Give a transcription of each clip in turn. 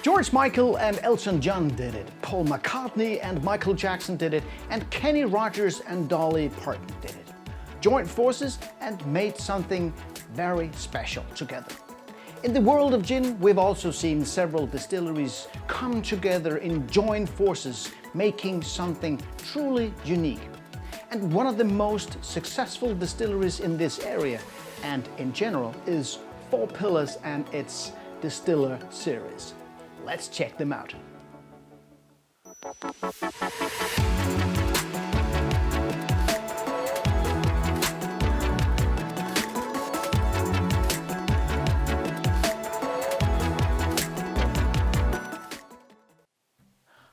George Michael and Elton John did it, Paul McCartney and Michael Jackson did it, and Kenny Rogers and Dolly Parton did it. Joined forces and made something very special together. In the world of gin, we've also seen several distilleries come together in joint forces, making something truly unique. And one of the most successful distilleries in this area, and in general, is Four Pillars and its Distiller Series. Let's check them out.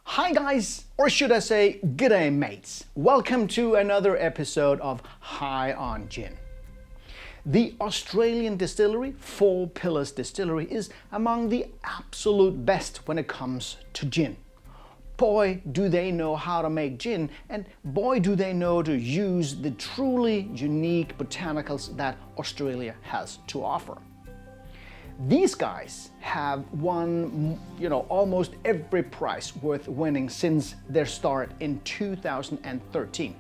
Hi guys, or should I say g'day mates. Welcome to another episode of High on Gin. The Australian distillery, Four Pillars Distillery, is among the absolute best when it comes to gin. Boy, do they know how to make gin, and boy, do they know to use the truly unique botanicals that Australia has to offer. These guys have won, almost every prize worth winning since their start in 2013.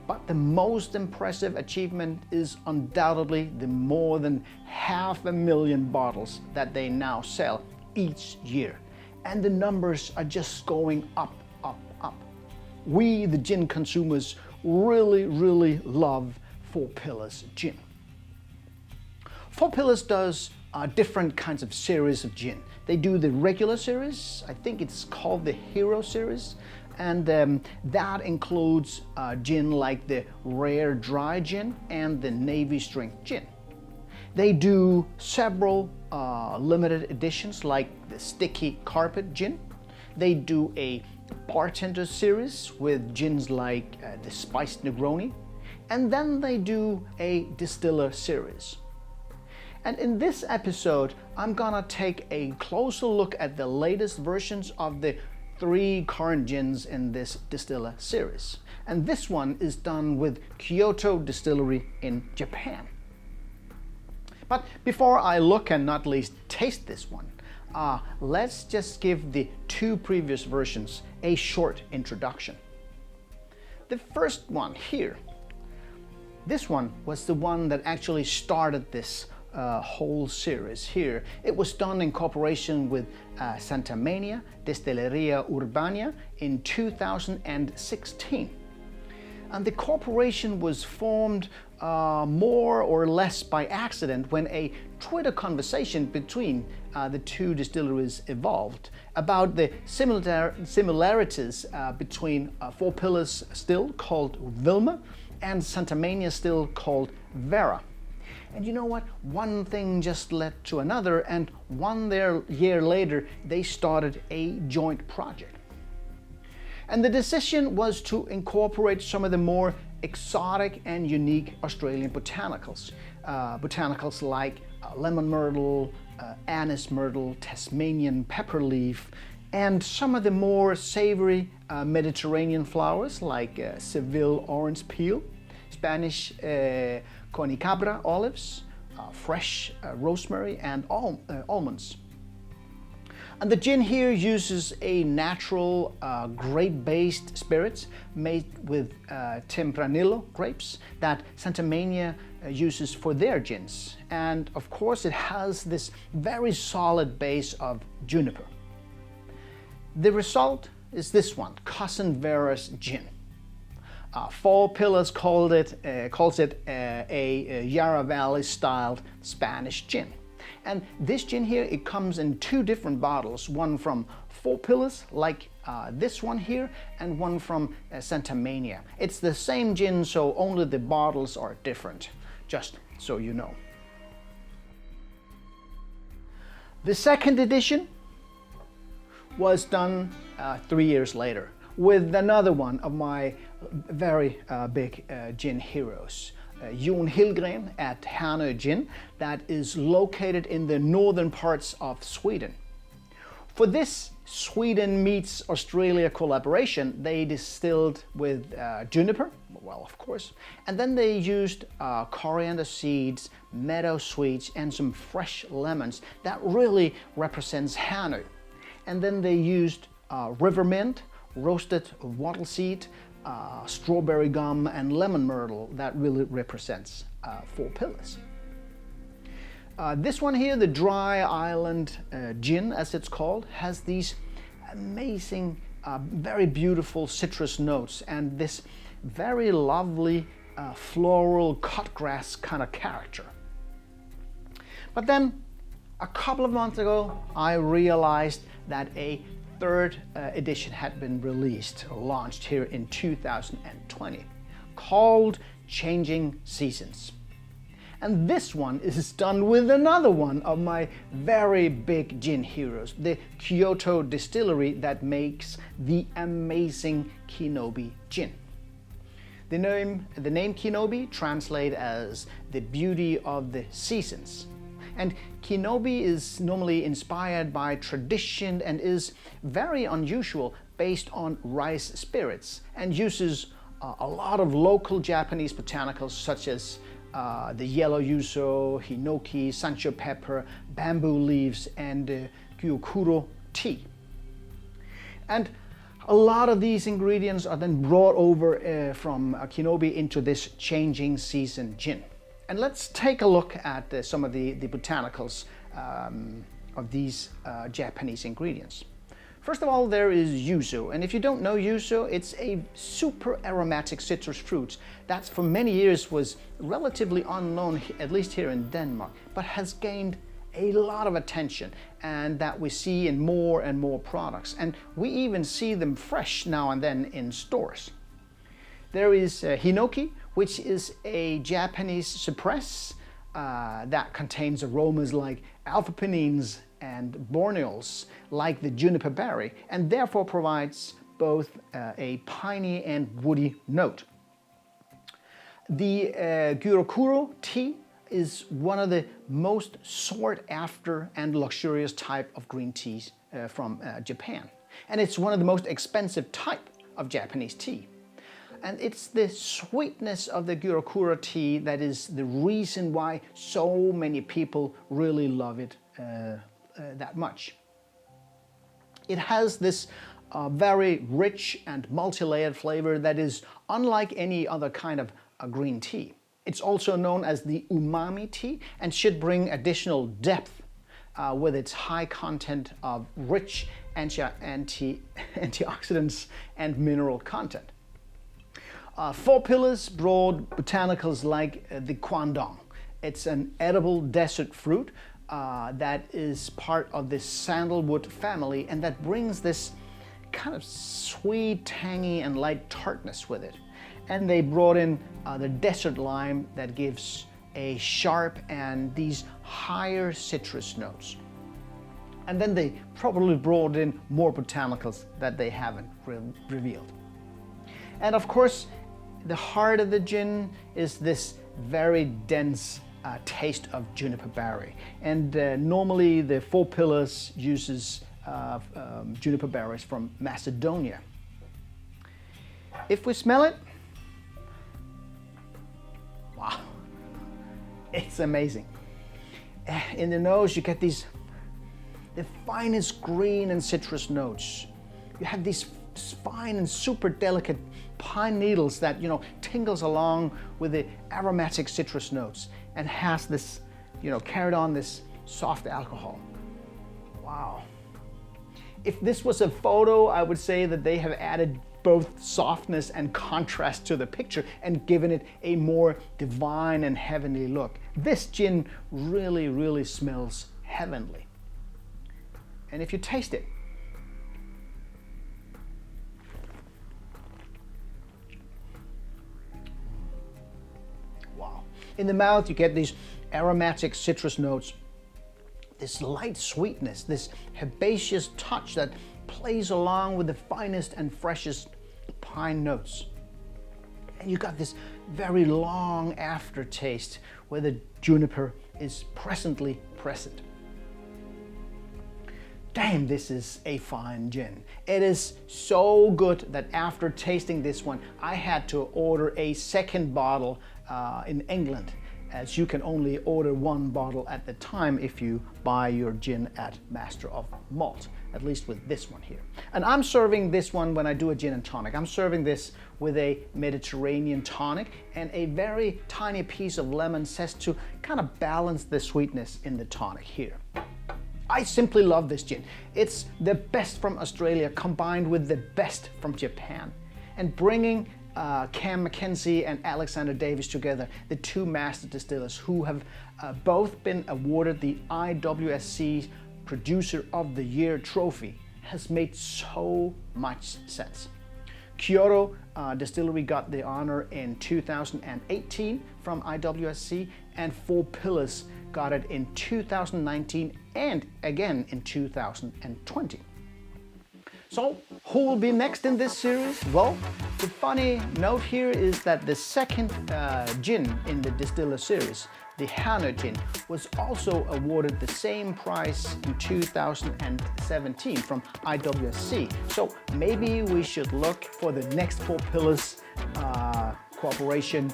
But the most impressive achievement is undoubtedly the more than 500,000 bottles that they now sell each year. And the numbers are just going up, up, up. We, the gin consumers, really love Four Pillars gin. Four Pillars does different kinds of series of gin. They do the regular series, I think it's called the Hero series, and that includes gin like the Rare Dry Gin and the Navy Strength Gin. They do several limited editions like the Sticky Carpet Gin. They do a Bartender series with gins like the Spiced Negroni, and then they do a Distiller series. And in this episode, I'm gonna take a closer look at the latest versions of the 3 current gins in this Distiller series. And this one is done with Kyoto Distillery in Japan. But before I look and not least taste this one, let's just give the 2 previous versions a short introduction. The first one here, this one was the one that actually started this whole series here. It was done in cooperation with Santamania, Distilleria Urbana in 2016. And the corporation was formed more or less by accident when a Twitter conversation between the 2 distilleries evolved about the similarities between Four Pillars still called Vilma and Santamania still called Vera. And you know what? One thing just led to another, and 1 year later, they started a joint project. And the decision was to incorporate some of the more exotic and unique Australian botanicals. Botanicals like lemon myrtle, anise myrtle, Tasmanian pepperleaf, and some of the more savory Mediterranean flowers like Seville orange peel, Spanish Conicabra olives, fresh rosemary, and almonds. And the gin here uses a natural grape-based spirits made with Tempranillo grapes that Santamania uses for their gins. And of course it has this very solid base of juniper. The result is this one, Cousin Vera's gin. Four Pillars calls it a Yarra Valley styled Spanish gin. And this gin here, it comes in 2 different bottles, one from Four Pillars like this one here, and one from Santamania. It's the same gin, so only the bottles are different, just so you know. The second edition was done 3 years later with another one of my very big gin heroes, Jon Hillgren at Hernö Gin, that is located in the northern parts of Sweden. For this Sweden meets Australia collaboration, they distilled with juniper, well, of course, and then they used coriander seeds, meadow sweets, and some fresh lemons that really represents Hernö. and then they used river mint, roasted wattle seed, strawberry gum, and lemon myrtle. That really represents 4 pillars. This one here, the Dry Island Gin, as it's called, has these amazing, very beautiful citrus notes and this very lovely floral cut grass kind of character. But then a couple of months ago, I realized that a 3rd edition had been released, or launched here in 2020, called Changing Seasons. And this one is done with another one of my very big gin heroes, the Kyoto Distillery that makes the amazing Kinobi gin. The name Kinobi translates as the beauty of the seasons. And Kinobi is normally inspired by tradition and is very unusual, based on rice spirits, and uses a lot of local Japanese botanicals such as the yellow yuzu, hinoki, sancho pepper, bamboo leaves, and gyokuro tea. And a lot of these ingredients are then brought over from Kinobi into this Changing Season gin. And let's take a look at some of the botanicals of these Japanese ingredients. First of all, there is yuzu, and if you don't know yuzu, it's a super aromatic citrus fruit that for many years was relatively unknown, at least here in Denmark, but has gained a lot of attention, and that we see in more and more products, and we even see them fresh now and then in stores. There is hinoki, which is a Japanese cypress that contains aromas like alpha-pinene and borneols, like the juniper berry, and therefore provides both a piney and woody note. The gyokuro tea is one of the most sought after and luxurious type of green teas from Japan. And it's one of the most expensive type of Japanese tea. And it's the sweetness of the gyokuro tea that is the reason why so many people really love it that much. It has this very rich and multi-layered flavor that is unlike any other kind of green tea. It's also known as the umami tea and should bring additional depth with its high content of rich antioxidants and mineral content. 4 pillars brought botanicals like the kwandong. It's an edible desert fruit that is part of the sandalwood family, and that brings this kind of sweet, tangy, and light tartness with it. And they brought in the desert lime that gives a sharp and these higher citrus notes. And then they probably brought in more botanicals that they haven't revealed. And of course, the heart of the gin is this very dense taste of juniper berry. And normally the 4 pillars uses juniper berries from Macedonia. If we smell it, wow, it's amazing. In the nose you get the finest green and citrus notes. You have these fine and super delicate pine needles that, tingles along with the aromatic citrus notes and has this, carried on this soft alcohol. Wow. If this was a photo, I would say that they have added both softness and contrast to the picture and given it a more divine and heavenly look. This gin really, really smells heavenly. And if you taste it, wow. In the mouth, you get these aromatic citrus notes, this light sweetness, this herbaceous touch that plays along with the finest and freshest pine notes. And you got this very long aftertaste where the juniper is presently present. Damn, this is a fine gin. It is so good that after tasting this one, I had to order a second bottle in England. as you can only order one bottle at the time if you buy your gin at Master of Malt, at least with this one here. And I'm serving this one when I do a gin and tonic. I'm serving this with a Mediterranean tonic and a very tiny piece of lemon zest to kind of balance the sweetness in the tonic here. I simply love this gin. It's the best from Australia combined with the best from Japan. And bringing Cam Mackenzie and Alexander Davis together, the two master distillers who have both been awarded the IWSC Producer of the Year trophy, has made so much sense. Kyoto Distillery got the honor in 2018 from IWSC, and Four Pillars got it in 2019 and again in 2020. So, who will be next in this series? Well, the funny note here is that the second gin in the Distiller Series, the Hernö Gin, was also awarded the same prize in 2017 from IWSC. So maybe we should look for the next Four Pillars cooperation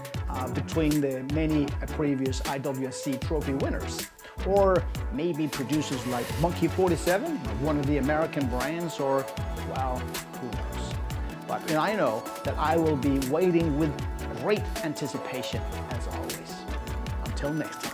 between the many previous IWSC trophy winners. Or maybe producers like Monkey 47, one of the American brands, or, well, who knows. But I know that I will be waiting with great anticipation as always. Until next time.